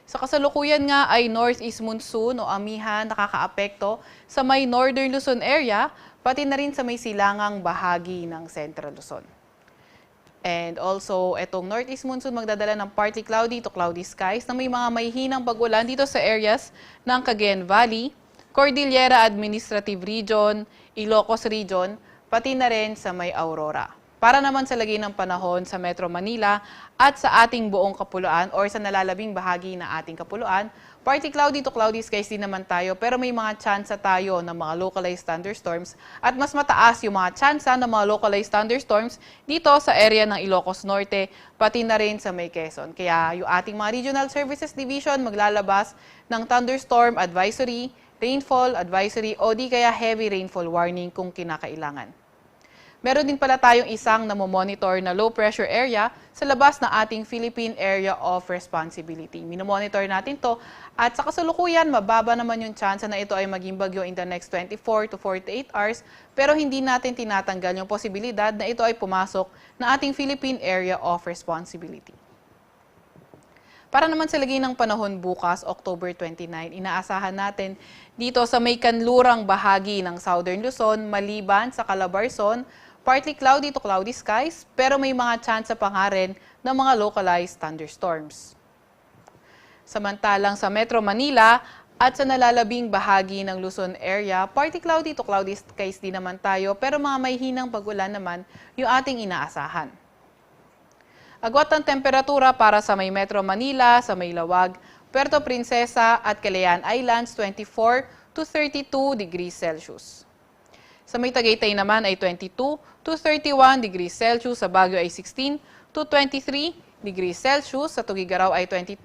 Sa kasalukuyan nga ay northeast monsoon o amihan nakakaapekto sa may northern Luzon area, pati na rin sa may silangang bahagi ng Central Luzon. And also, itong northeast monsoon magdadala ng partly cloudy to cloudy skies na may mga mahihinang pag-ulan dito sa areas ng Cagayan Valley, Cordillera Administrative Region, Ilocos Region, pati na rin sa may Aurora. Para naman sa lagay ng panahon sa Metro Manila at sa ating buong kapuluan or sa nalalabing bahagi ng ating kapuluan, partly cloudy to cloudy skies din naman tayo pero may mga tsansa tayo ng mga localized thunderstorms at mas mataas yung mga tsansa ng mga localized thunderstorms dito sa area ng Ilocos Norte pati na rin sa may Quezon. Kaya yung ating mga Regional Services Division maglalabas ng thunderstorm advisory, rainfall advisory o di kaya heavy rainfall warning kung kinakailangan. Meron din pala tayong isang namomonitor na low pressure area sa labas ng ating Philippine Area of Responsibility. Minomonitor natin to at sa kasalukuyan mababa naman yung chance na ito ay maging bagyo in the next 24 to 48 hours pero hindi natin tinatanggal yung posibilidad na ito ay pumasok na ating Philippine Area of Responsibility. Para naman sa lagay ng panahon bukas, October 29, inaasahan natin dito sa may kanlurang bahagi ng Southern Luzon, maliban sa Calabarzon, partly cloudy to cloudy skies, pero may mga tsansa pa nga rin ng mga localized thunderstorms. Samantalang sa Metro Manila at sa nalalabing bahagi ng Luzon area, partly cloudy to cloudy skies din naman tayo, pero mga may hinang pag-ulan naman yung ating inaasahan. Agwat ang temperatura para sa may Metro Manila, sa may Lawag, Puerto Princesa at Calayan Islands, 24 to 32 degrees Celsius. Sa may Tagaytay naman ay 22 to 31 degrees Celsius, sa Baguio ay 16 to 23 degrees Celsius, sa Tugigaraw ay 22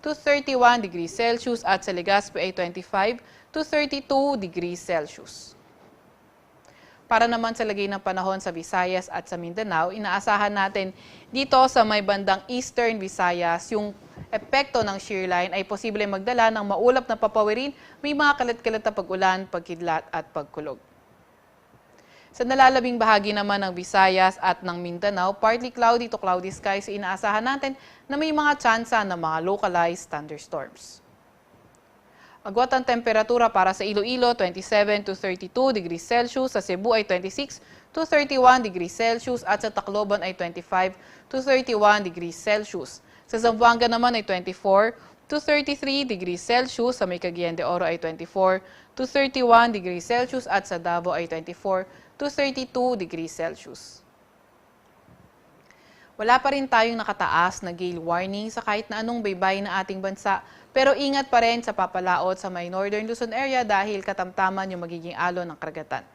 to 31 degrees Celsius at sa Legazpi ay 25 to 32 degrees Celsius. Para naman sa lagay ng panahon sa Visayas at sa Mindanao, inaasahan natin dito sa may bandang Eastern Visayas, yung epekto ng shear line ay posible magdala ng maulap na papawirin, may mga kalat-kalat na pag-ulan, pagkidlat at pagkulog. Sa nalalabing bahagi naman ng Visayas at ng Mindanao, partly cloudy to cloudy skies, inaasahan natin na may mga tsansa ng mga localized thunderstorms. Agwat ang temperatura para sa Iloilo, 27 to 32 degrees Celsius, sa Cebu ay 26 to 31 degrees Celsius at sa Tacloban ay 25 to 31 degrees Celsius. Sa Zamboanga naman ay 24 to 33 degrees Celsius, sa may Cagayan de Oro ay 24 to 31 degrees Celsius at sa Davao ay 24 to 32 degrees Celsius. Wala pa rin tayong nakataas na gale warning sa kahit na anong baybay na ating bansa, pero ingat pa rin sa papalaot sa may Northern Luzon area dahil katamtaman yung magiging alon ng karagatan.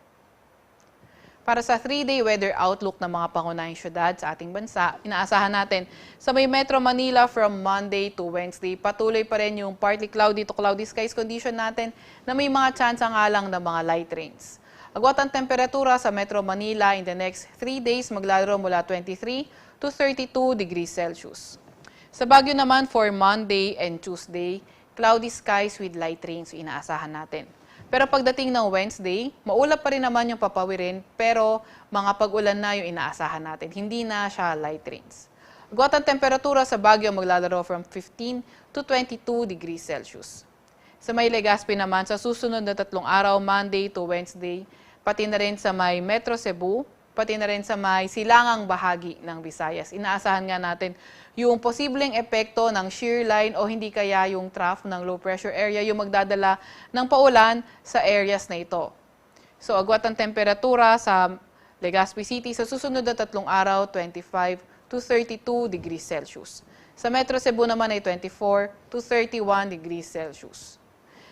Para sa 3-day weather outlook ng mga pangunahing syudad sa ating bansa, inaasahan natin sa may Metro Manila from Monday to Wednesday, patuloy pa rin yung partly cloudy to cloudy skies condition natin na may mga chance nga lang ng mga light rains. Agwat ang temperatura sa Metro Manila in the next 3 days maglalaro mula 23 to 32 degrees Celsius. Sa Baguio naman for Monday and Tuesday, cloudy skies with light rains inaasahan natin. Pero pagdating ng Wednesday, maulap pa rin naman yung papawirin pero mga pag-ulan na yung inaasahan natin. Hindi na siya light rains. Agwat ang temperatura sa Baguio maglalaro from 15 to 22 degrees Celsius. Sa may Legazpi naman, sa susunod na 3 araw, Monday to Wednesday, pati na rin sa may Metro Cebu, pati na rin sa may silangang bahagi ng Visayas. Inaasahan nga natin yung posibleng epekto ng shear line o hindi kaya yung trough ng low pressure area yung magdadala ng paulan sa areas na ito. So agwat ang temperatura sa Legazpi City sa susunod na 3 araw, 25 to 32 degrees Celsius. Sa Metro Cebu naman ay 24 to 31 degrees Celsius.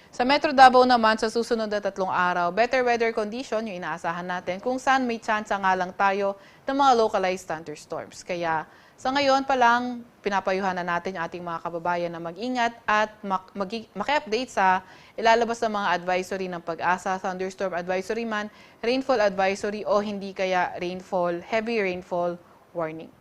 Sa Metro Davao naman, sa susunod na 3 araw, better weather condition yung inaasahan natin kung saan may chance nga lang tayo ng mga localized thunderstorms. Kaya sa ngayon pa lang, pinapayuhan na natin yung ating mga kababayan na mag-ingat at maki-update sa ilalabas ng mga advisory ng Pag-asa, thunderstorm advisory man, rainfall advisory o hindi kaya rainfall, heavy rainfall warning.